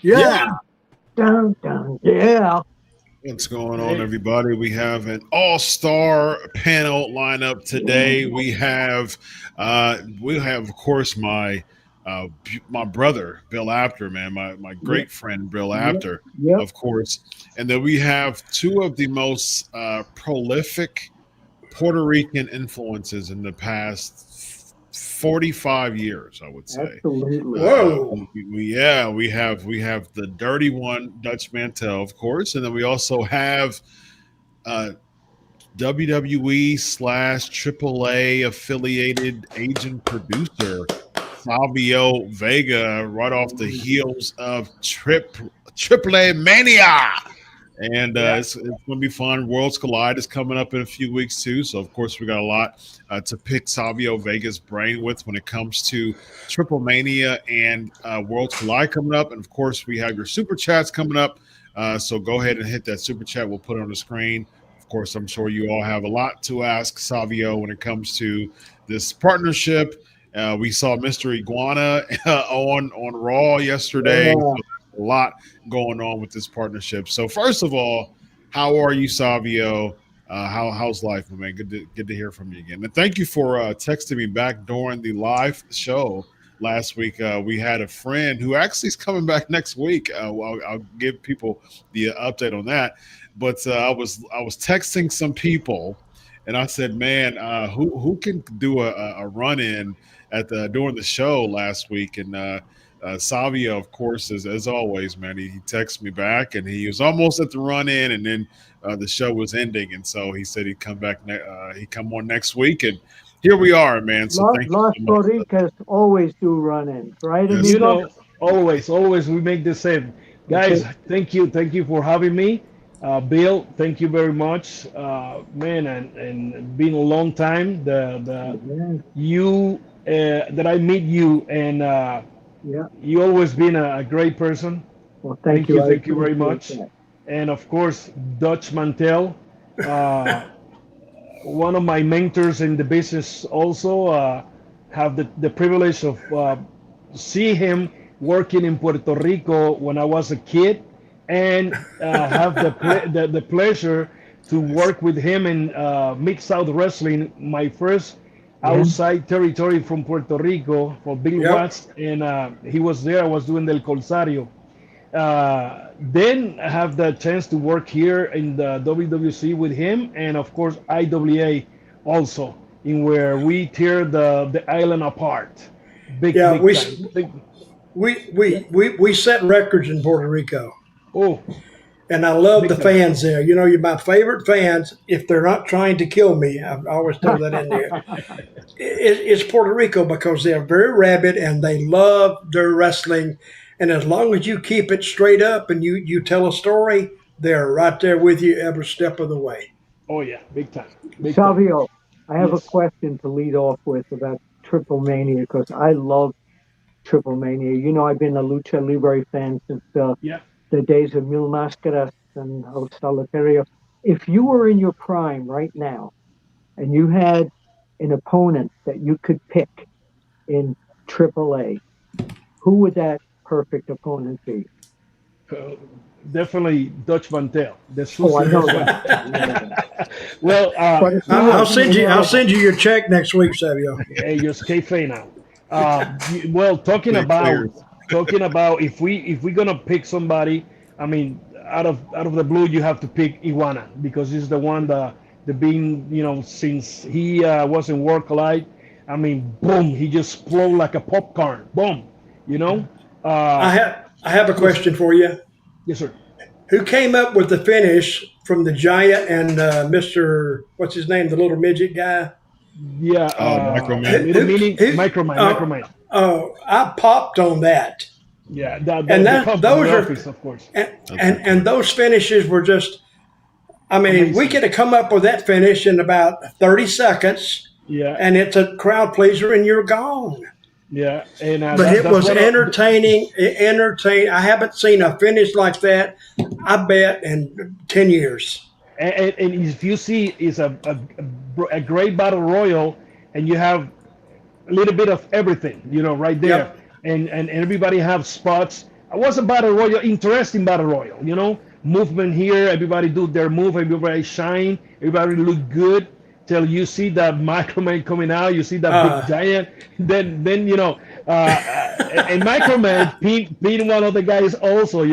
Yeah. Dun, dun, yeah. What's going on, everybody? We have an all-star panel lineup today. We have, of course, my brother Bill Apter, man, my great friend Bill Apter, of course, and then we have two of the most prolific Puerto Rican influences in the past 45 years, I would say. Absolutely. Whoa. We have the dirty one, Dutch Mantell, of course, and then we also have WWE / AAA affiliated agent producer Savio Vega, right off the heels of TripleMania. And it's going to be fun. Worlds Collide is coming up in a few weeks too. So, of course, we got a lot to pick Savio Vega's brain with when it comes to TripleMania and Worlds Collide coming up. And, of course, we have your Super Chats coming up. So go ahead and hit that Super Chat. We'll put it on the screen. Of course, I'm sure you all have a lot to ask Savio when it comes to this partnership. We saw Mr. Iguana on Raw yesterday. So a lot going on with this partnership. So first of all, how are you, Savio? How's life, my man? Good to hear from you again. And thank you for texting me back during the live show last week. We had a friend who actually is coming back next week. I'll give people the update on that. But I was texting some people, and I said, man, who can do a run in during the show last week? And Savio, of course, as always, man, he texted me back, and he was almost at the run in, and then the show was ending, and so he said he'd come back. He'd come on next week, and here we are, man. So thank Los you so much. Ricas always do run-ins, right? Yes. Amigo? Always we make the same. Guys, thank you for having me. Bill, thank you very much, man, and been a long time. That I meet you, and you always been a great person. Well, thank you very much. That. And of course, Dutch Mantell, one of my mentors in the business. Also, have the privilege of see him working in Puerto Rico when I was a kid, and have the pleasure to work with him in Mixed Out Wrestling, my first outside territory from Puerto Rico for Bill Watts, and he was there. I was doing Del Corsario. Then I have the chance to work here in the WWC with him, and of course IWA also. in where we tear the island apart. Yeah, Big time. we set records in Puerto Rico. Oh, And I love big the time. fans there. You know, you're my favorite fans. If they're not trying to kill me, I always throw that in there. It's Puerto Rico because they're very rabid and they love their wrestling. And as long as you keep it straight up and you tell a story, they're right there with you every step of the way. Oh yeah, big time. Big time. Savio, I have a Yes. question to lead off with about Triple Mania because I love Triple Mania. You know, I've been a Lucha Libre fan since Yeah. the days of Mil Máscaras and El Solitario. If you were in your prime right now and you had an opponent that you could pick in AAA, who would that perfect opponent be? Uh, Definitely Dutch Mantell. The Oh, I Susie know Dutch that. I know Mantell. that. Well, But if you I'll were, send you. I'll send you your check next week, Savio. hey, just kayfabe now. Well, Clear, clear. talking about if we're gonna pick somebody, I mean, out of the blue, you have to pick Iguana because he's the one the being since he was in Work Light. I mean, boom, he just explode like a popcorn. Boom, you know. Uh, I have a question for you. yes, sir. Who came up with the finish from the Giant and Mr. What's his name, the little midget guy? Yeah, Microman. little meaning microman, Oh, microman. oh, I popped on that. Yeah, And the that company those are office, of course. and those finishes were just. I mean, we Amazing. could have come up with that finish in about 30 seconds, Yeah, and it's a crowd pleaser, and you're gone. yeah, and But it that's was what entertaining. I haven't seen a finish like that, I bet, in 10 years. and if you see, it's a great battle royal, and you have a little bit of everything, right there, Yep. and everybody have spots. It was a battle royal, interesting battle royal, movement here, everybody do their move, everybody shine, everybody look good. Till you see that Microman coming out, you see that big giant, then and Microman being one of the guys also,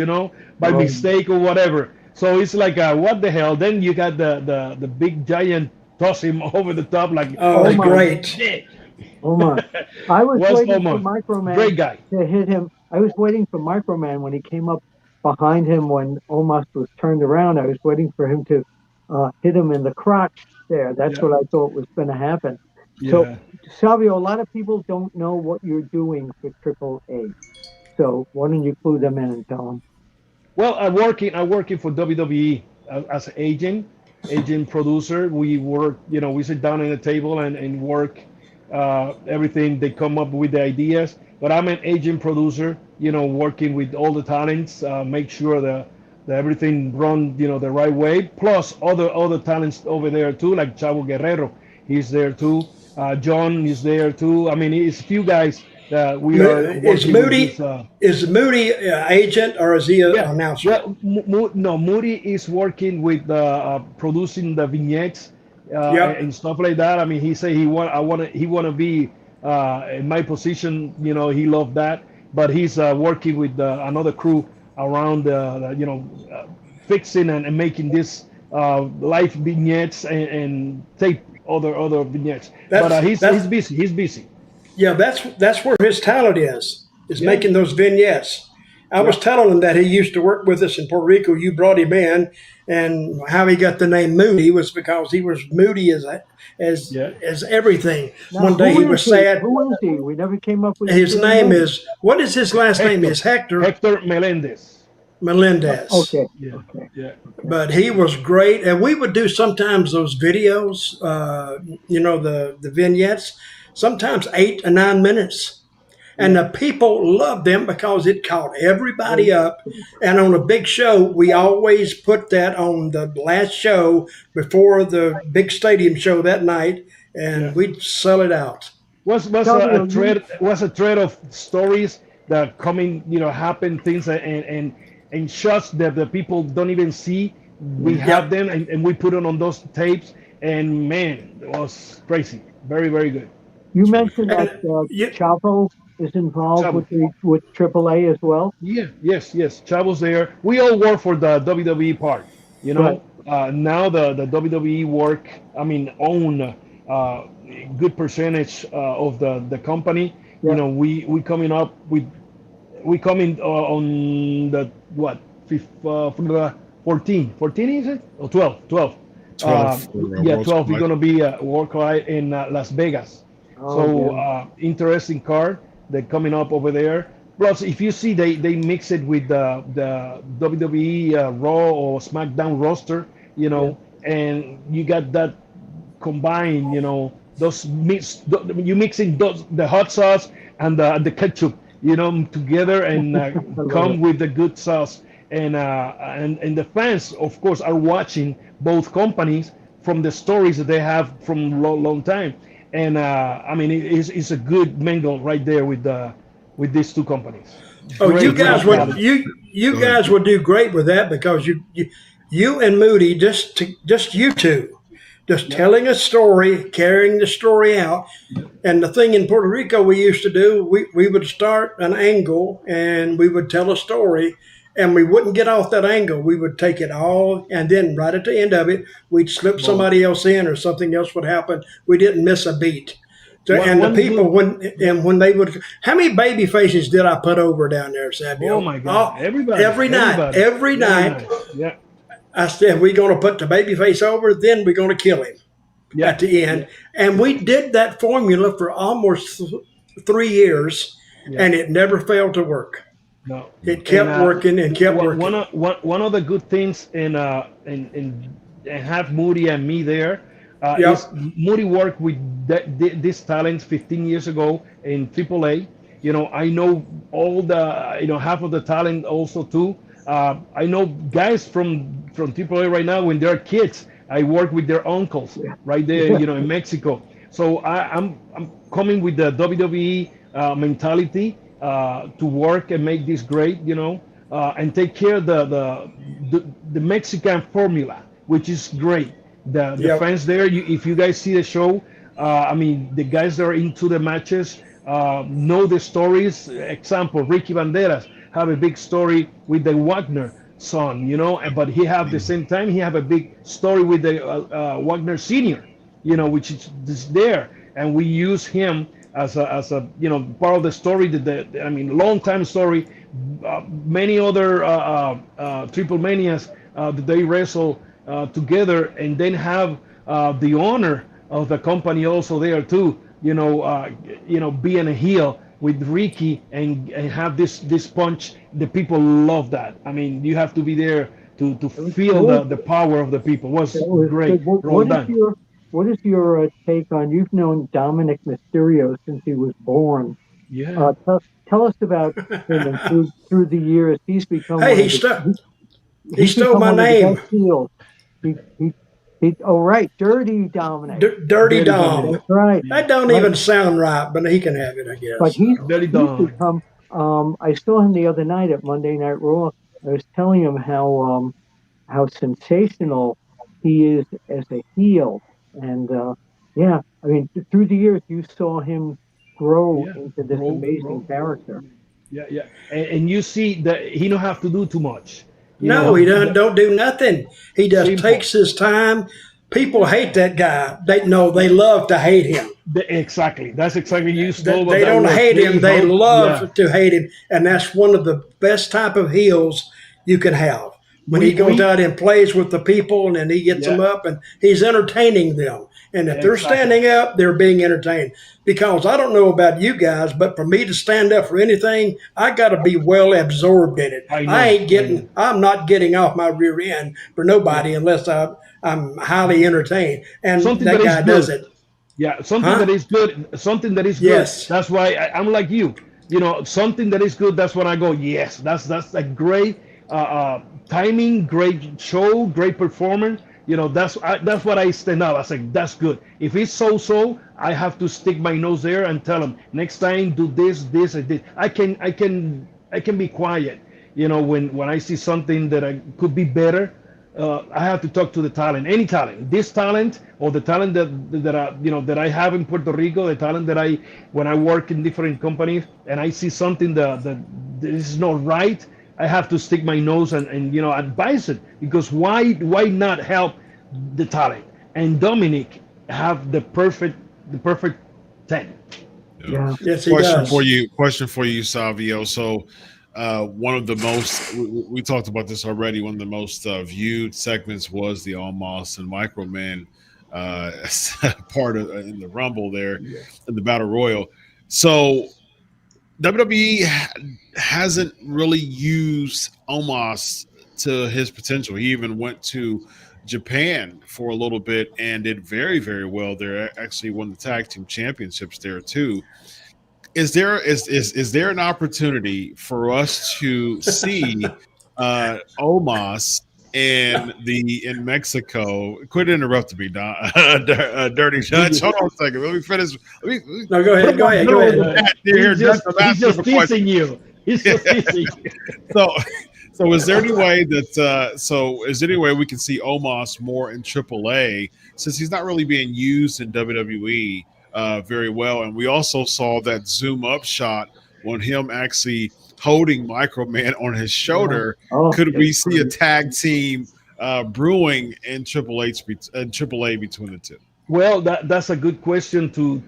by Oh. mistake or whatever. So it's like, what the hell? Then you got the big giant toss him over the top like, Oh, Oh, my. great. shit. Omar. I was Was waiting for Omar. Microman Great guy. to hit him. I was waiting for Microman when he came up behind him when Omos was turned around. I was waiting for him to hit him in the crotch there. That's Yeah. what I thought was going to happen. So, Yeah. Savio, a lot of people don't know what you're doing for AAA. So, why don't you clue them in and tell them? Well, I'm working for WWE as an agent producer. We work, we sit down at the table and work everything. They come up with the ideas, but I'm an agent producer, working with all the talents, make sure that everything run, the right way. Plus other talents over there too, like Chavo Guerrero, he's there too. John is there too. I mean, it's a few guys that we are Is working with Moody this, is Moody agent or is he an yeah, announcer? well, no, Moody is working with producing the vignettes Yep. and stuff like that. I mean, he said he want to be in my position. He loved that, but he's working with another crew around, fixing and making this live vignettes and tape other vignettes. But he's busy. He's busy. Yeah, that's where his talent is Yeah. making those vignettes. I was telling him that he used to work with us in Puerto Rico. You brought him in, and how he got the name Moody was because he was moody Yeah. as everything. Now, One day who he is was sad. Who is he? We never came up with His name is what is his last name? Hector. Is Hector Hector Melendez. Melendez. Okay. Yeah. Okay. Yeah. But he was great, and we would do sometimes those videos, the vignettes, sometimes 8 or 9 minutes. And the people loved them because it caught everybody up. And on a big show, we always put that on the last show before the big stadium show that night, and we'd sell it out. Was a thread of stories that coming, happen things and shots that the people don't even see. We have them and we put them on those tapes, and man, it was crazy. Very, very good. You mentioned that Yeah. Chavo is involved Chavo. with AAA as well. Yeah, yes. Chavo's there. We all work for the WWE part, Right. Now the WWE work, I mean, own good percentage of the company. Yeah. You know, we coming up with we coming on the what for the 14 is it or 12? 12 for Yeah, Worlds 12. We're Collide. gonna be World Collide in Las Vegas. Oh, So yeah. interesting card that coming up over there. Plus, if you see they mix it with the WWE Raw or SmackDown roster, you know, and you got that combined, you know, those you mixing those the hot sauce and the ketchup, you know, together and I love come it. with the good sauce. And the fans, of course, are watching both companies from the stories that they have from long time. And I mean, it's a good mingle right there with these two companies. Oh, you Great guys would quality. you Go ahead. guys would do great with that because you and Moody just you two just telling a story, carrying the story out. And the thing in Puerto Rico we used to do, we would start an angle and we would tell a story and we wouldn't get off that angle. We would take it all and then right at the end of it, we'd slip somebody else in or something else would happen. We didn't miss a beat. So, and the One people good. when they would, how many baby faces did I put over down there, Oh Savio? my God! Oh, Everybody, everybody, every very night. nice. Yeah, I said we're going to put the baby face over, then we're going to kill him yeah, at the yeah, end. And we did that formula for almost 3 years, yeah. and it never failed to work. No. It And kept working and kept one working. of one of the good things in have Moody and me there is Yep. Moody worked with this talent 15 years ago in AAA. You know, I know all the half of the talent also too. I know guys from AAA right now when they're kids. I work with their uncles right there, you know, in Mexico. So I'm coming with the WWE mentality to work and make this great, you know, and take care of the Mexican formula, which is great. The Yep. fans there, if you guys see the show, I mean, the guys that are into the matches know the stories. Example, Ricky Banderas have a big story with the Wagner son, you know, but he have the same time he have a big story with the Wagner senior, you know, which is there, and we use him as a you know part of the story that I mean long time story. Many other triple manias that they wrestle together, and then have the owner of the company also there too. Being a heel with Ricky and have this punch. The people love that. I mean, you have to be there to feel Good. the power of the people. It was That was great. good. Well done. What is your take on? You've known Dominic Mysterio since he was born. Yeah. Tell us about him and through the years. He's become Hey, one of the he he's stole become my one of the name, best heels. He oh right, Dirty Dominic. Dirty Very Dom. Dominic. That's right. Yeah. That don't Right. even sound right, but he can have it, I But guess. Very he's Dominic. become. I saw him the other night at Monday Night Raw. I was telling him how sensational he is as a heel, and yeah, I mean through the years you saw him grow Yeah. into this amazing Grow. character. Yeah, yeah. And you see that he don't have to do too much. You No, know, he don't do nothing. He just simple. takes his time. People hate that guy. They love to hate him. Exactly. That's exactly you stole They that don't word. hate There him. you They go. love Yeah. to hate him, and that's one of the best type of heels you can have. When he goes We out and plays with the people, and then he gets them yeah, up, and he's entertaining them. And if they're exactly. standing up, they're being entertained. Because I don't know about you guys, but for me to stand up for anything, I got to be well absorbed in it. I know. I'm not getting off my rear end for nobody unless I'm highly entertained. And Something that that is guy does good. it. Yeah, something that Huh? is good. Something that is good. Yes. That's why I'm like you. You know, something that is good. That's when I go. Yes, that's a great timing, great show, great performance. You know, that's what I stand out. I say that's good. If it's so, I have to stick my nose there and tell them next time do this, and this. I can be quiet. You know, when I see something that I could be better, I have to talk to the talent, any talent, this talent or the talent that I have in Puerto Rico, the talent that when I work in different companies and I see something that is not right, I have to stick my nose and advise it, because why not help the talent? And Dominik have the perfect 10. Yeah. Yes, he Question does. for you. Question for you, Savio. So, one of the most we talked about this already. One of the most viewed segments was the Almost and Microman part of in the Rumble there Yeah. in the Battle Royal. So WWE hasn't really used Omos to his potential. He even went to Japan for a little bit and did very, very well there. Actually won the tag team championships there too. Is there an opportunity for us to see Omos in Mexico? Quit interrupting me, Don, Dirty Dutch. Hold on a second. Let me finish. Let me No, go put ahead. my Go ahead. Go middle of the ahead. mat here. Dutch, I'm He's asking him just a question. teasing you. He's just teasing you. So, so is there any way that is there any way we can see Omos more in AAA since he's not really being used in WWE very well? And we also saw that zoom up shot on him actually holding Microman on his Yeah. shoulder. Oh, Could we that's see a great. tag team brewing in AAA between the two? Well, that's a good question to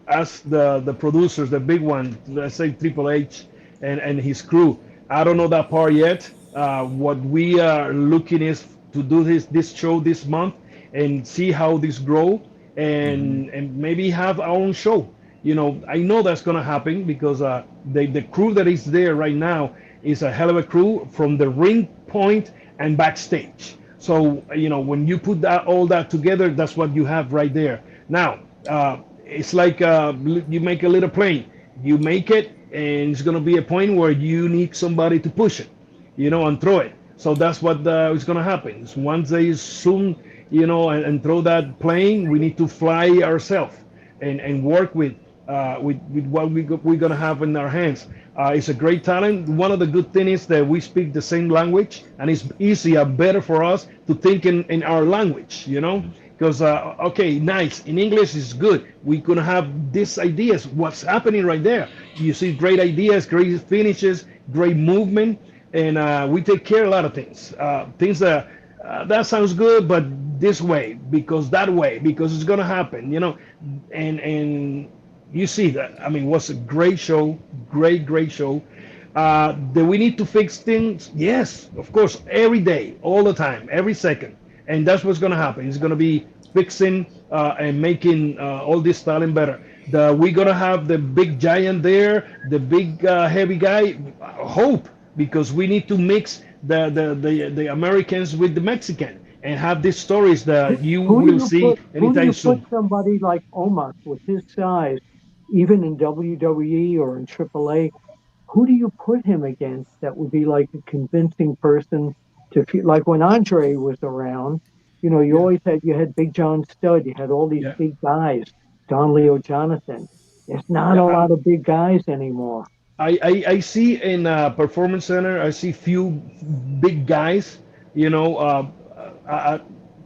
ask the producers, the big one, let's say Triple H and his crew. I don't know that part yet. What we are looking is to do this show this month and see how this grow and maybe have our own show. I know that's gonna happen because the crew that is there right now is a hell of a crew from the ring point and backstage. So when you put all that together, that's what you have right there. Now it's like you make a little plane. You make it, and it's gonna be a point where you need somebody to push it, and throw it. So that's what is gonna happen. So once they zoom, and throw that plane, we need to fly ourselves and work with what we're gonna have in our hands. It's a great talent. One of the good things is that we speak the same language, and it's easier, better for us to think in our language, Because okay, nice. In English is good. We're gonna have these ideas. What's happening right there? You see great ideas, great finishes, great movement, and we take care of a lot of things. Things that sounds good, but this way because that way because it's gonna happen, and you see that. I mean, it was a great show, great show. Do we need to fix things? Yes, of course, every day, all the time, every second, and that's what's gonna happen. It's gonna be fixing and making all this talent better. We're gonna have the big giant there, the big heavy guy. Hope because we need to mix the Americans with the Mexican and have these stories that you Who do will you see put? Who do anytime you put soon. somebody like Omos with his size, even in WWE or in AAA? Who do you put him against that would be like a convincing person to feel like when Andre was around? You Yeah, always had Big John Studd, you had all these yeah, big guys, Don Leo Jonathan. There's not a yeah. lot of big guys anymore. I see in performance center. I see few big guys. I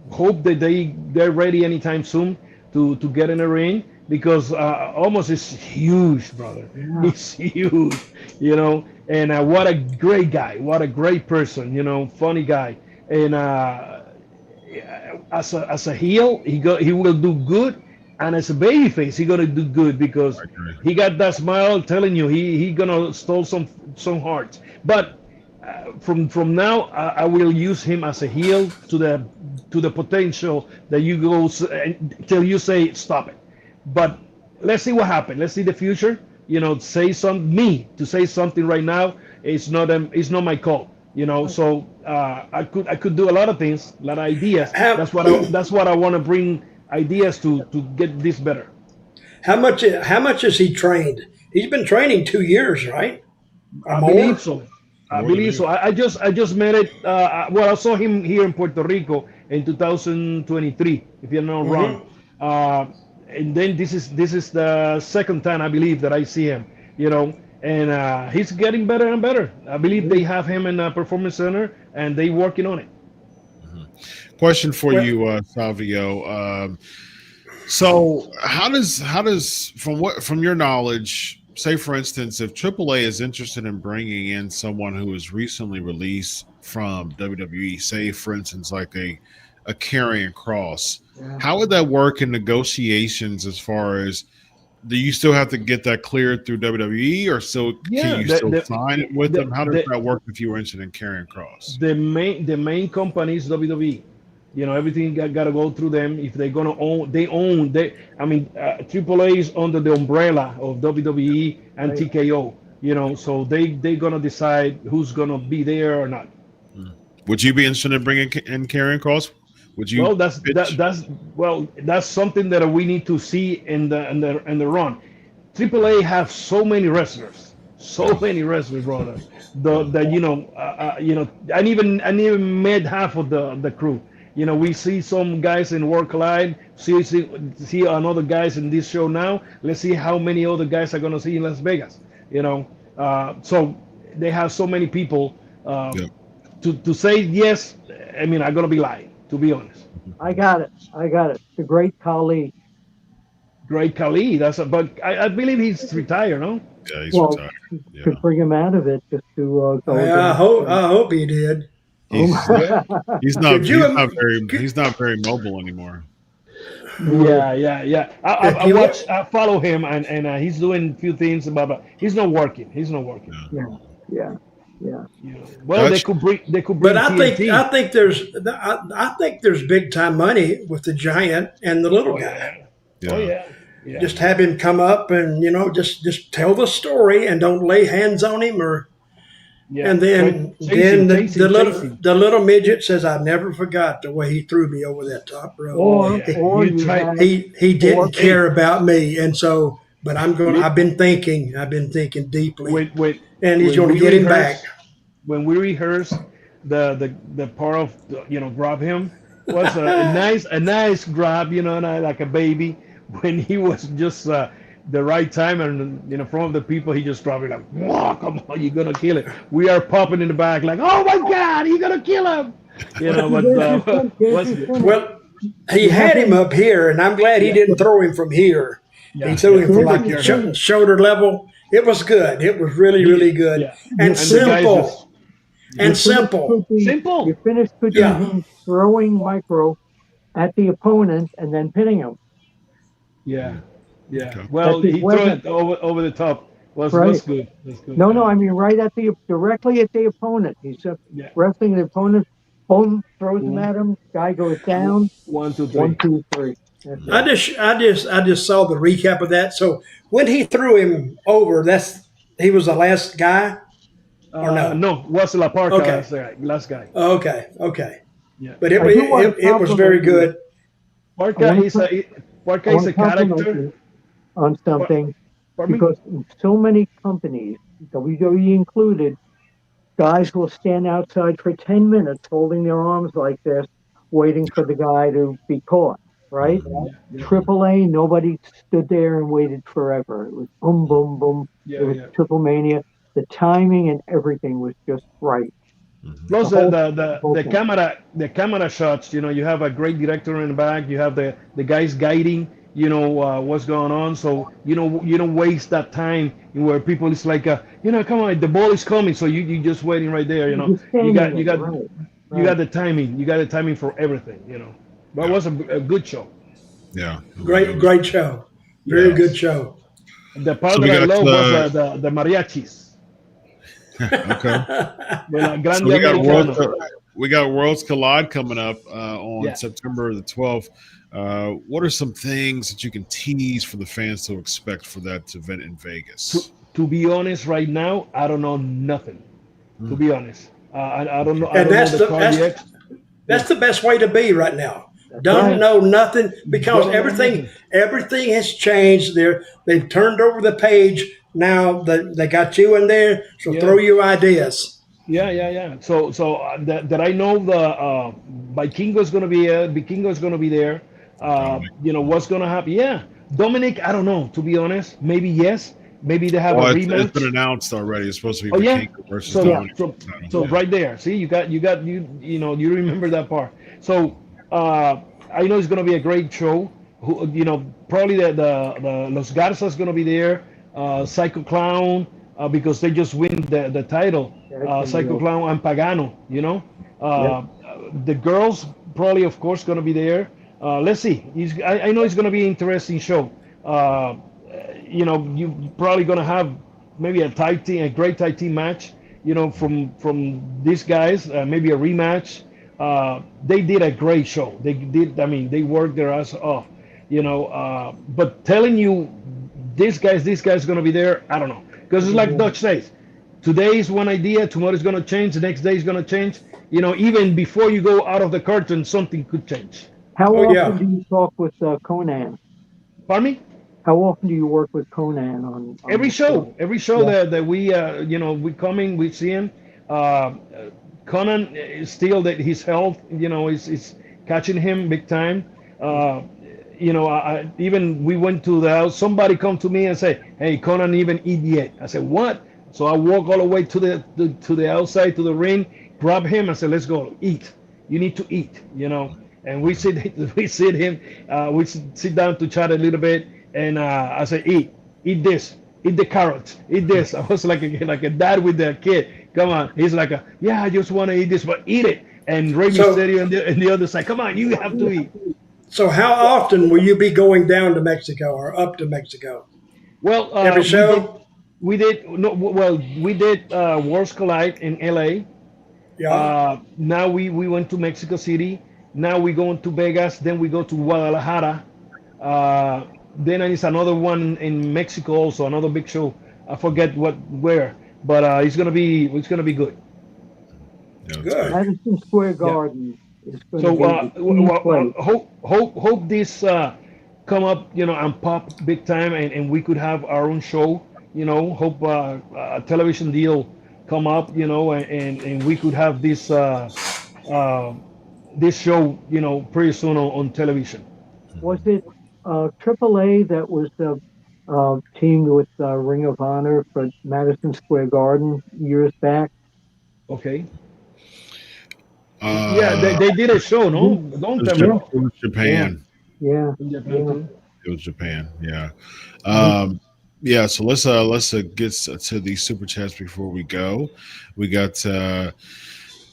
hope that they're ready anytime soon to get in the ring because almost is huge, brother. Yeah. He's huge, And what a great guy, what a great person, funny guy, and as a heel, he will do good, and as a babyface, he gonna do good because I agree. he got that smile telling you he gonna stole some hearts. But from now, I will use him as a heel to the potential that you go until you say stop it. But let's see what happens. Let's see the future. To say something right now it's not my call. So I could do a lot of things, a lot of ideas. How That's what I want to bring ideas to get this better. how much has he trained? He's been training 2 years, right? Or I believe more? so. I More than believe you. so. I just met it. Well, I saw him here in Puerto Rico in 2023, if you're not wrong. Hmm. And then this is the second time I believe that I see him. And he's getting better and better. I believe they have him in a performance center and they working on it. Question for Well, you, Savio. So how does from your knowledge, say for instance, if AAA is interested in bringing in someone who is recently released from WWE, say for instance like a a Karrion Kross. Yeah. How would that work in negotiations as far as do you still have to get that cleared through WWE or can you still sign it with them? How does that work if you were interested in Karrion Kross? The main company is WWE. Everything got to go through them. If they're gonna own, AAA is under the umbrella of WWE and TKO. So they're gonna decide who's gonna be there or not. Would you be interested in bringing in Karrion Kross? Would you? Well, that's something that we need to see in the run. AAA have so many wrestlers, brother. I even met half of the crew. We see some guys in World Collide, see another guys in this show now. Let's see how many other guys are gonna see in Las Vegas. So they have so many people. To say yes, I'm gonna be lying, to be honest. I got it. The great Khali. But I believe he's retired, no? Yeah, he's retired. Yeah. Could bring him out of it just to go. I hope he did. He's not very mobile anymore. Yeah. I follow him and he's doing a few things, but he's not working. Yeah. Well, they could bring. But I think there's big time money with the giant and the little guy. Yeah. Oh yeah. Just have him come up and just tell the story and don't lay hands on him and then the little midget says, "I never forgot the way he threw me over that top rope." He didn't care about me, and so. But I've been thinking deeply, and he's going to get him back. When we rehearsed the part of grab him was a nice grab, like a baby. When he was just the right time and in front of the people, he just dropped it like, "Whoa, come on, you're gonna kill it." We are popping in the back like, "Oh my God, you're gonna kill him!" Well, he had him up here, and I'm glad he didn't throw him from here. He threw him from like shoulder level. It was good. It was really, really good. Yeah. And simple. Simple. You finished with him throwing micro at the opponent and then pinning him. Yeah. Okay. Well, he threw it over the top. Was good. No, right directly at the opponent. He's wrestling the opponent. Boom, throws him at him. Guy goes down. 1, 2, 3. 1, 2, 3. I just saw the recap of that. So when he threw him over, he was the last guy, or no? No, was La Parca. Okay. Last guy. Okay. Yeah. But it was very good. Parca is a character on something because in so many companies, WWE included, guys will stand outside for 10 minutes holding their arms like this, waiting for the guy to be caught. Right? TripleA, nobody stood there and waited forever. It was boom, boom, boom. It was TripleMania. The timing and everything was just right. Plus the camera shots. You have a great director in the back. You have the guys guiding. What's going on. So you don't waste that time where people is like, come on, the ball is coming. So you just waiting right there. You got the timing. You got the timing for everything. But it was a good show. Yeah. Great show. Very good show. The part that I love was the mariachis. Okay. So we got Worlds Collide coming up on September the 12th. What are some things that you can tease for the fans to expect for that event in Vegas? To be honest, right now, I don't know nothing. To be honest, I don't know. And that's the best way to be right now. Don't know nothing because everything has changed. They've turned over the page. Now they got you in there, so throw your ideas. Yeah. So that I know the Vikingo's going to be Vikingo's going to be there. What's going to happen? Yeah, Dominik. I don't know. To be honest, maybe yes. Maybe they have a rematch. It's been announced already. It's supposed to be Vikingo versus Dominik. So right there. See, you you remember that part. So I know it's going to be a great show. Probably the Los Garzas going to be there. Psycho Clown because they just win the title. Psycho Clown and Pagano. The girls probably, of course, going to be there. Let's see. I know it's going to be an interesting show. You probably going to have maybe a great tag team match. From these guys, maybe a rematch. They did a great show. They did. I mean, they worked their ass off. But telling you this guy's going to be there, I don't know, because it's like Dutch says. Today is one idea, tomorrow is going to change, the next day is going to change. Even before you go out of the curtain, something could change. How often do you talk with Conan? Pardon me? How often do you work with Conan on every show? Every show that we, we coming, we see him. Conan is still that his health, is catching him big time. Even we went to the house. Somebody come to me and say, "Hey, Conan even eat yet?" I said, "What?" So I walk all the way to the outside to the ring, grab him, and say, "Let's go eat. You need to eat." And we sit down to chat a little bit, and I say, "Eat this, eat the carrots, eat this." I was like a dad with their kid. Come on, he's like, "Yeah, I just want to eat this, but eat it." And Rey Mysterio on the other side, "Come on, you have to eat." So how often will you be going down to Mexico or up to Mexico? Well, every show? We did Worlds Collide in LA. Yeah. Now we went to Mexico City. Now we going to Vegas. Then we go to Guadalajara. Then there is another one in Mexico also, another big show. I forget where, but it's gonna be good. Yeah, good. Madison Square Garden. So hope this come up, and pop big time, and we could have our own show. Hope a television deal come up, and we could have this this show, pretty soon on television. Was it TripleA that was teamed with Ring of Honor for Madison Square Garden years back? Okay. They did a show, no? Don't tell me. It was Japan. Yeah. It was Japan. Yeah. So let's get to the super chats before we go. We got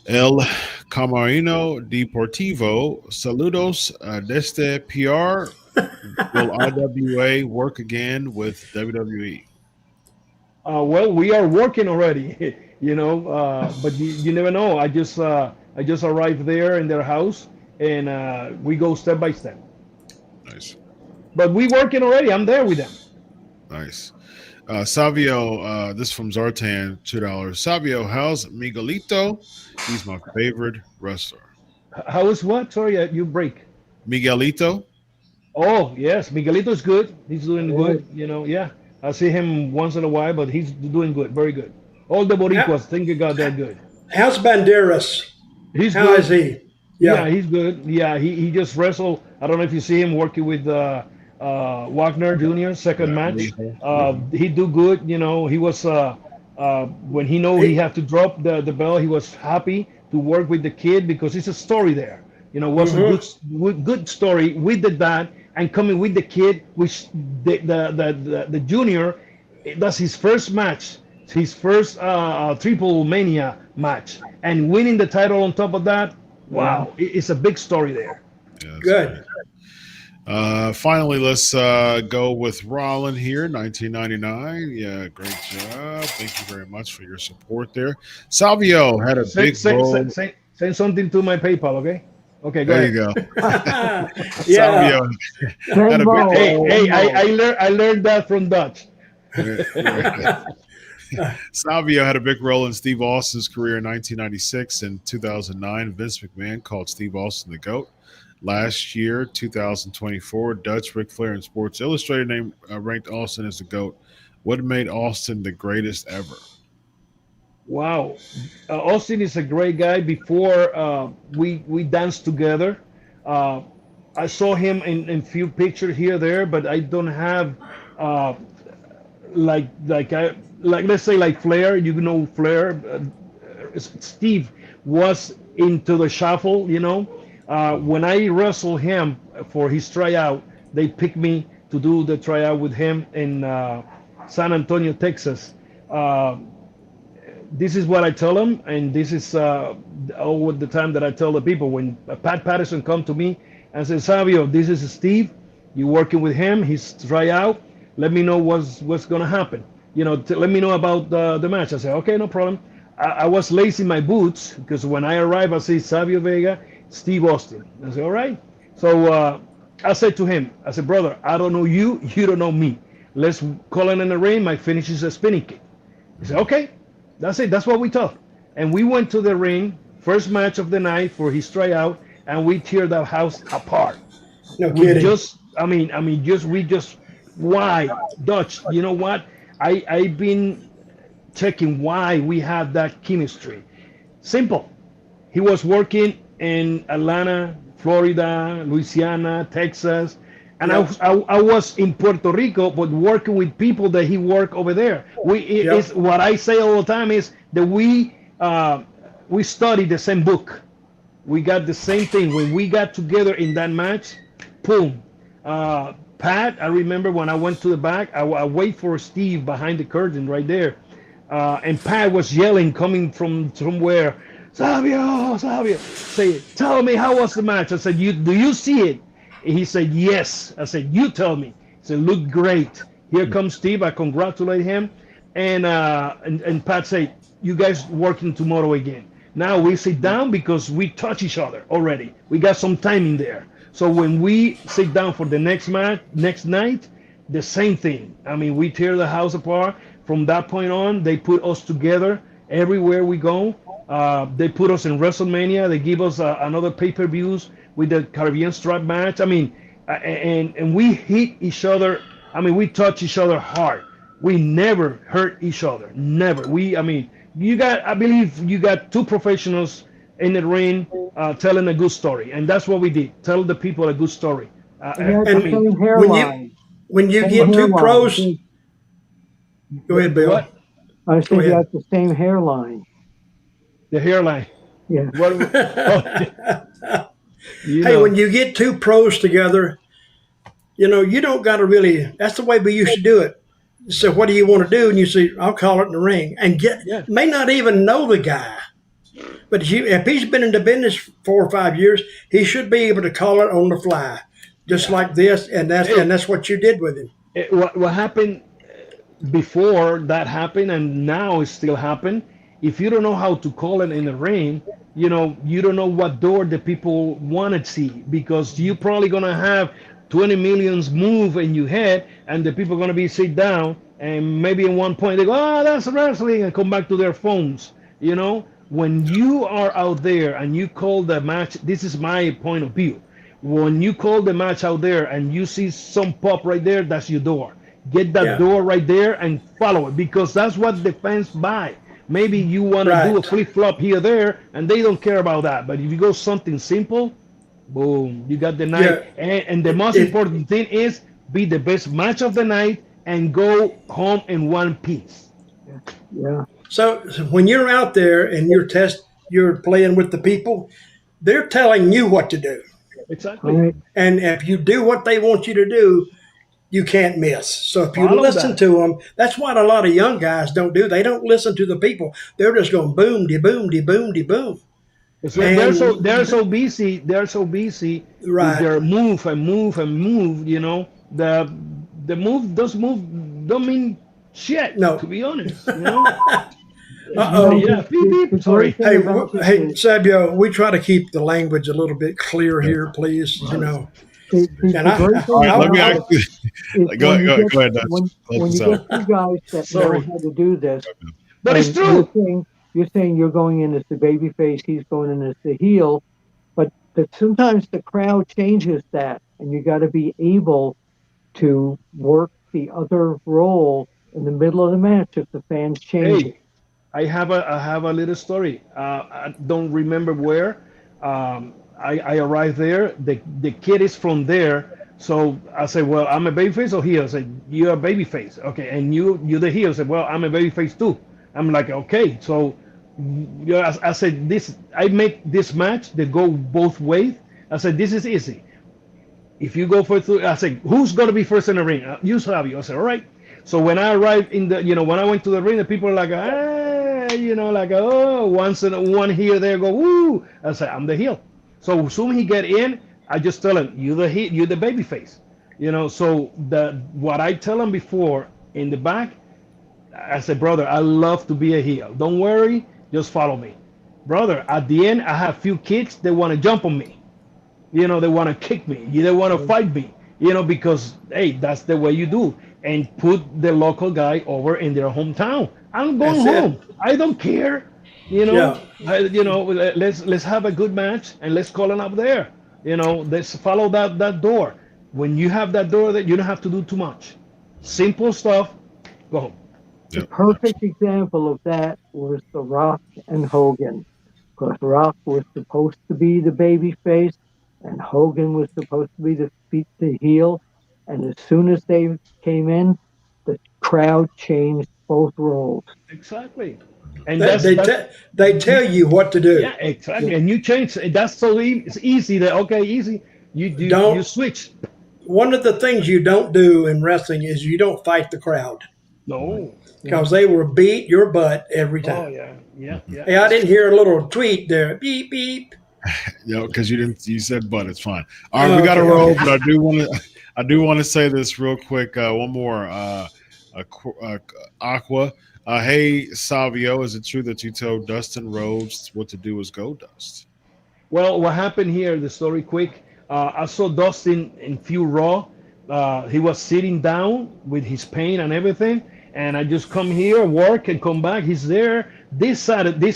El Camarino Deportivo. Saludos desde PR. Will IWA work again with WWE? Well, we are working already, but you never know. I just arrived there in their house, and we go step by step. Nice. But we working already. I'm there with them. Nice. Savio, this from Zartan, $2. Savio, how's Miguelito? He's my favorite wrestler. How is what? Sorry, you break. Miguelito. Oh yes, Miguelito's good. He's doing good. Yeah. I see him once in a while, but he's doing good, very good. All the Boricuas, thank God they're good. How's Banderas? He's How good. is he? Yeah, he's good. Yeah, he just wrestled. I don't know if you see him working with Wagner Jr. second match. He do good. He was when he know he had to drop the belt, he was happy to work with the kid because it's a story there. Was a good story with the dad and coming with the kid, which the junior, that's his first match, his first TripleMania match, and winning the title on top of that. Wow, it's a big story there. Yeah, good. Finally, let's go with Rollin here, 1999. Yeah, great job. Thank you very much for your support there. Salvio had a big role. Send something to my PayPal, okay? Okay, go there ahead. You go. Yeah. Salvio had a big I learned that from Dutch. Savio had a big role in Steve Austin's career in 1996 and 2009. Vince McMahon called Steve Austin the GOAT. Last year, 2024, Dutch, Ric Flair, and Sports Illustrated ranked Austin as the GOAT. What made Austin the greatest ever? Wow. Austin is a great guy. Before we danced together, I saw him in few pictures here there, but I don't have like let's say like Flair. Flair. Steve was into the shuffle. When I wrestled him for his tryout, they picked me to do the tryout with him in San Antonio, Texas. this is what I tell them, and this is all the time that I tell the people when Pat Patterson come to me and says, Savio, this is Steve. You're working with him. He's try out. Let me know what's gonna happen. Let me know about the match. I say, okay, no problem. I was lacing my boots because when I arrived, I see Savio Vega, Steve Austin. I said, all right. So I said to him, I said, brother, I don't know you. You don't know me. Let's call it in the ring. My finish is a spinning kick. He said, okay, that's it. That's what we talk. And we went to the ring, first match of the night for his tryout, and we tear that house apart. No kidding. Why, Dutch? You know what? I've been checking why we have that chemistry. Simple. He was working in Atlanta, Florida, Louisiana, Texas, and I was in Puerto Rico, but working with people that he worked over there. It's what I say all the time is that we studied the same book. We got the same thing. When we got together in that match, boom. Pat, I remember when I went to the back, I wait for Steve behind the curtain right there. And Pat was yelling, coming from somewhere, Savio, say, tell me, how was the match? I said, do you see it? And he said, yes. I said, you tell me. He said, look great. Here comes Steve. I congratulate him. And Pat said, you guys working tomorrow again. Now we sit down because we touch each other already. We got some time in there. So when we sit down for the next match, next night, the same thing. I mean, we tear the house apart. From that point on, they put us together everywhere we go. They put us in WrestleMania. They give us another pay-per-views with the Caribbean strap match. I mean, and we hit each other. I mean, we touch each other hard. We never hurt each other. Never. I believe you got two professionals in the ring telling a good story, and that's what we did. Tell the people a good story. When you get two pros, go ahead, Bill. What? I said you have the same hairline. The hairline. Yeah. Hey, when you get two pros together, you don't got to really. That's the way we used to do it. So what do you want to do? And you say, I'll call it in the ring, and may not even know the guy. But if he's been in the business 4 or 5 years, he should be able to call it on the fly, just like this, and that's what you did with him. What happened before that happened, and now it still happened. If you don't know how to call it in the ring, you don't know what door the people want to see, because you're probably gonna have 20 millions move in your head, and the people are gonna be sit down, and maybe at one point they go, "Oh, that's wrestling," and come back to their phones. When you are out there and you call the match, this is my point of view. When you call the match out there and you see some pop right there, that's your door. Get that door right there and follow it, because that's what the fans buy. Maybe you want to do a flip-flop here or there, and they don't care about that. But if you go something simple, boom, you got the night. And the most important thing is be the best match of the night and go home in one piece. Yeah. So when you're out there and you're playing with the people, they're telling you what to do. Exactly. Right. And if you do what they want you to do, you can't miss. So if you listen to them, that's what a lot of young guys don't do. They don't listen to the people. They're just going boom, de boom, de boom, de boom. It's like they're so busy. They're so busy with their move and move and move. The move don't mean shit. No, to be honest. Yeah. Beep. Sorry. Hey, Savio, we try to keep the language a little bit clear here, please. Let me ask you. Go ahead. When you get two guys that know how to do this, but it's true. You're saying you're going in as the baby face, he's going in as the heel, but sometimes the crowd changes that, and you got to be able to work the other role in the middle of the match if the fans change. Hey, I have a little story. I don't remember where. I arrived there. The kid is from there. So I said, well, I'm a babyface or heel? I said, you're a babyface. Okay, and you're the heel. I said, well, I'm a babyface too. I'm like, okay. So I said, I make this match that go both ways. I said, this is easy. If you go first, I said, who's going to be first in the ring? You, Savio. I said, all right. So when I arrived when I went to the ring, the people are like, like, oh, one here, there, go, woo. I say, I'm the heel. So soon he get in, I just tell him, you the heel, you the baby face. So what I tell him before in the back, I said, brother, I love to be a heel. Don't worry, just follow me. Brother, at the end, I have few kids that want to jump on me. They want to kick me. They want to fight me. Because, hey, that's the way you do. And put the local guy over in their hometown. I'm going home. I don't care. Yeah. Let's have a good match and let's call it up there. Let's follow that door. When you have that door, that you don't have to do too much. Simple stuff. Go home. The perfect example of that was The Rock and Hogan. Because Rock was supposed to be the baby face, and Hogan was supposed to be the heel. And as soon as they came in, the crowd changed both roles. Exactly. And they tell you what to do. Yeah, exactly. Yeah. And you change. That's so it's easy. Easy. You switch. One of the things you don't do in wrestling is you don't fight the crowd. No. Because they will beat your butt every time. Oh, yeah. Hey, I didn't hear a little tweet there. Beep, beep. Because you said butt. It's fine. All right, we got to roll, but I do want to say this real quick. One more. Aqua. Hey, Savio, is it true that you told Dustin Rhodes what to do was Goldust? Well, what happened here, the story quick. I saw Dustin in few Raw. He was sitting down with his pain and everything. And I just come here, work, and come back. He's there. This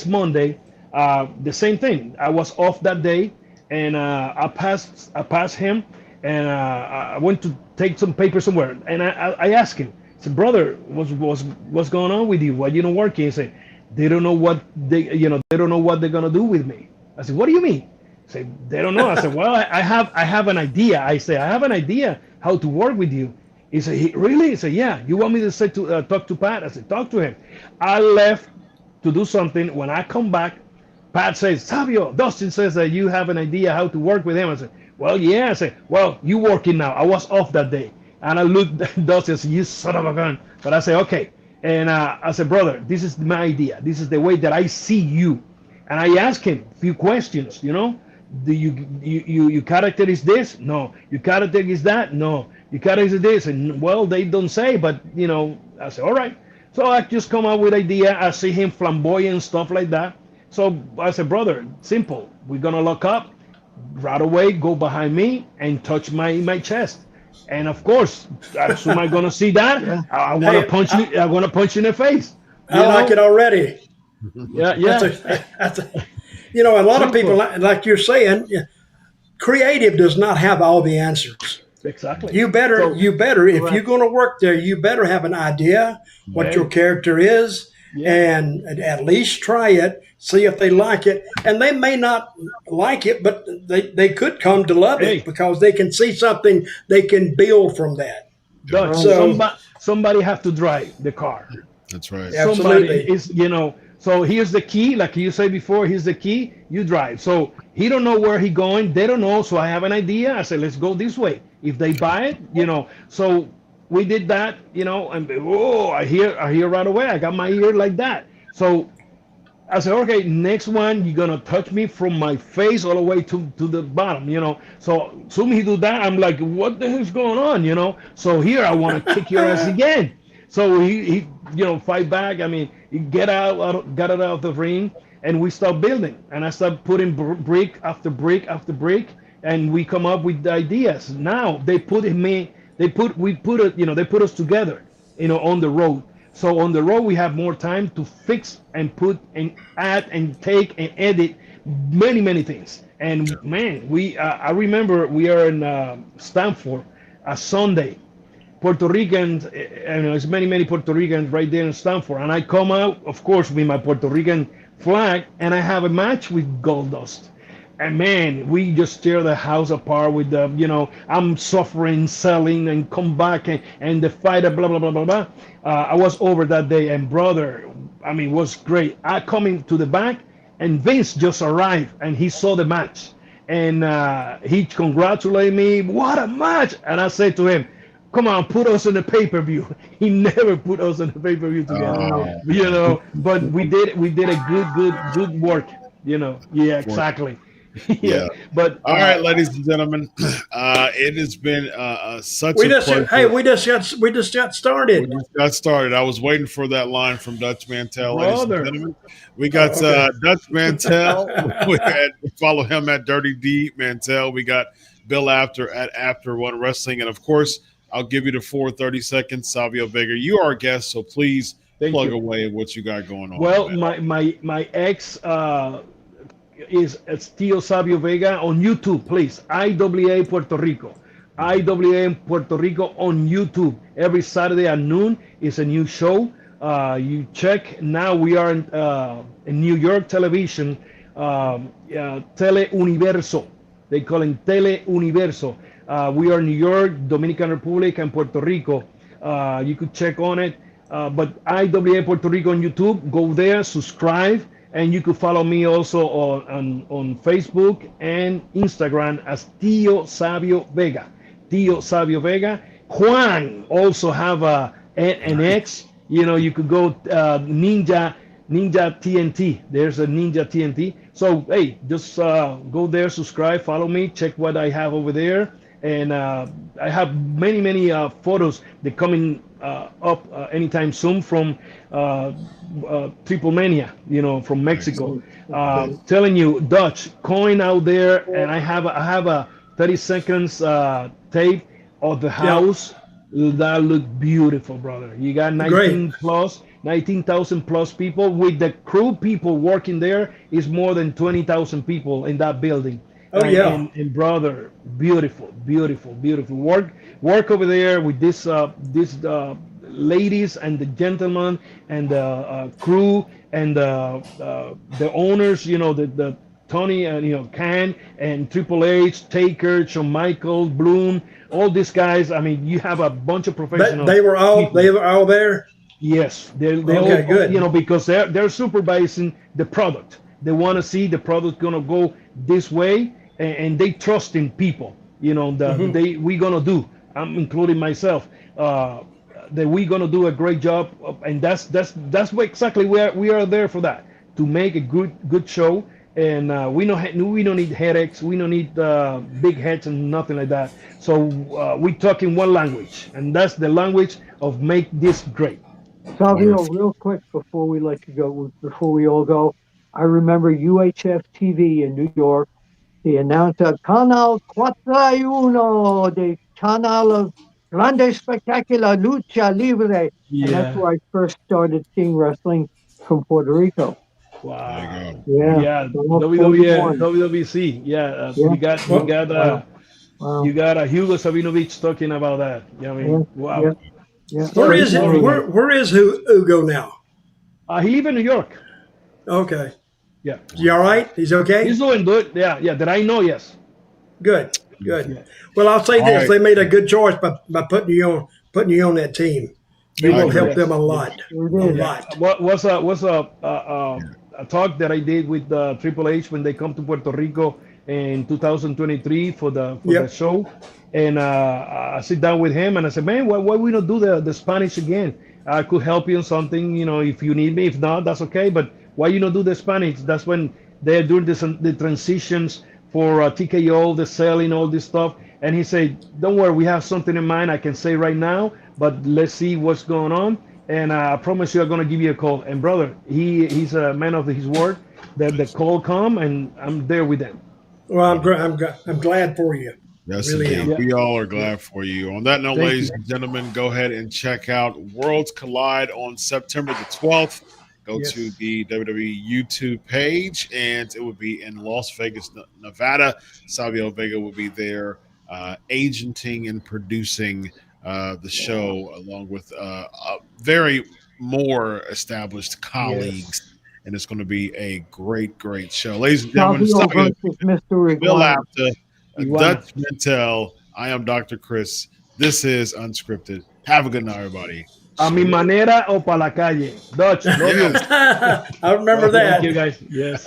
Monday, the same thing. I was off that day, and I passed him, and I went to take some paper somewhere. And I asked him, I said, brother, what's going on with you? Why you not working? He said, they don't know what they don't know what they're gonna do with me. I said, what do you mean? He said, they don't know. I said, well, I have an idea. I have an idea how to work with you. He said, really? He said, yeah. You want me to say talk to Pat? I said, talk to him. I left to do something. When I come back, Pat says, Savio, Dustin says that you have an idea how to work with him. I said, well, yeah. I said, well, you working now. I was off that day. And I looked at Dustin and said, you son of a gun. But I said, okay. And I said, brother, this is my idea. This is the way that I see you. And I asked him a few questions, Do your character is this? No. Your character is that? No. Your character is this? And well, they don't say, but I said, all right. So I just come up with idea. I see him flamboyant stuff like that. So I said, brother, simple. We're gonna lock up right away. Go behind me and touch my chest. And of course, as soon as I'm gonna see that, yeah. I want to punch you. I want to punch you in the face. I like it already. Yeah. That's a a lot of people, like you're saying, creative does not have all the answers. Exactly. You better, if you're going to work there, you better have an idea what your character is, and at least try it, see if they like it. And they may not like it, but they could come to love it because they can see something they can build from that. So somebody have to drive the car. That's right. Somebody is, So here's the key, like you said before, here's the key, you drive. So he don't know where he going, they don't know, so I have an idea. I said, let's go this way. If they buy it, so we did that, and I hear right away, I got my ear like that. So I said, okay, next one, you're going to touch me from my face all the way to the bottom, So soon he do that, I'm like, what the hell's going on, So here I want to kick your ass again. So he fight back. I mean, he got it out of the ring, and we start building. And I start putting brick after brick after brick, and we come up with ideas. Now they put us together, on the road. So on the road we have more time to fix and put and add and take and edit many things. And man, I remember we are in Stanford a Sunday. Puerto Ricans, there's many Puerto Ricans right there in Stanford, and I come out, of course, with my Puerto Rican flag, and I have a match with Goldust, and man, we just tear the house apart with the, I'm suffering, selling, and come back, and the fight, blah blah blah blah blah. I was over that day, and brother, I mean, it was great. I come into the back, and Vince just arrived, and he saw the match, and he congratulated me. What a match! And I said to him, come on, put us on the pay-per-view. He never put us on the pay-per-view together, but we did a good work, Yeah, exactly. Yeah, Yeah. but All right, ladies and gentlemen, it has been such We a just pleasure. hey, we just got started. We just got started. I was waiting for that line from Dutch Mantell, ladies and brother, gentlemen. We got Okay. Dutch Mantell. We had follow him at Dirty D Mantell. We got Bill Apter at Apter One Wrestling, and of course, I'll give you the 4:30 seconds. Savio Vega, you are a guest, so please thank plug you. away what you got going on. Well, man. my ex is Tío Savio Vega on YouTube, please. IWA Puerto Rico. IWA Puerto Rico on YouTube. Every Saturday at noon is a new show. You check. Now we are in New York television, Tele Universo. They call it Tele Universo. We are in New York, Dominican Republic, and Puerto Rico. You could check on it. But IWA Puerto Rico on YouTube, go there, subscribe, and you could follow me also on Facebook and Instagram as Tío Savio Vega. Tío Savio Vega. Juan also have an X. You could go Ninja TNT. There's a Ninja TNT. So hey, just go there, subscribe, follow me, check what I have over there, and I have many photos that coming up anytime soon from TripleMania, from Mexico. Telling you, Dutch coin out there, and I have a 30 seconds tape of the house. That look beautiful, brother. You got 19,000 plus people. With the crew people working there, is more than 20,000 people in that building. Oh, yeah. And brother, beautiful work over there with this ladies and the gentlemen and the crew and the owners. The Tony and Khan and Triple H, Taker, Shawn Michaels, Bloom, all these guys. I mean, you have a bunch of professionals. They were all there. Yes, they're Okay, all good. Because they're supervising the product. They want to see the product gonna go this way, and they trust in people. That we gonna do. I'm including myself. That we gonna do a great job, and that's what exactly we are there for, that to make a good show. And we don't need headaches. We don't need big heads and nothing like that. So we talk in one language, and that's the language of make this great. Savio, real quick before we let you go, before we all go, I remember UHF TV in New York. The announcer, Canal 41, the channel of Grande Spectacular Lucha Libre. And that's where I first started seeing wrestling from Puerto Rico. Wow. Yeah. Yeah. Almost 41. WWC. Yeah. Yeah. You got Hugo Sabinovich talking about that. I mean, wow. Yeah. Yeah. Where is it? Where is Hugo now? He live in New York. Okay. Yeah. Is he all right? He's okay? He's doing good. Yeah. That I know. Yes. Good. Yeah. Well, I'll say this: right. they made a good choice by putting you on that team. You will help them a lot. A lot. What was a talk that I did with Triple H when they come to Puerto Rico in 2023 for the show, and I sit down with him and I said, man, why we not do the Spanish again? I could help you in something, if you need me. If not, that's okay. But why you not do the Spanish? That's when they're doing the transitions for TKO, the selling, all this stuff. And he said, don't worry, we have something in mind I can say right now, but let's see what's going on. And I promise you I'm going to give you a call. And brother, he's a man of his word. The call come, and I'm there with them. Well, I'm glad for you. Yes, Really indeed. am. We all are glad for you. On that note, Thank ladies you. and gentlemen, go ahead and check out Worlds Collide on September the 12th. Go Yes. to the WWE YouTube page, and it will be in Las Vegas, Nevada. Savio Vega will be there agenting and producing the show, along with very more established colleagues. And it's going to be a great show. Ladies and gentlemen, Savio versus Mr. Bill Iguana. Apter, Dutch Mantell. I am Dr. Chris. This is Unscripted. Have a good night, everybody. A mi manera o pa la calle. Dutch, love you. I remember that. Thank you, guys. Yes.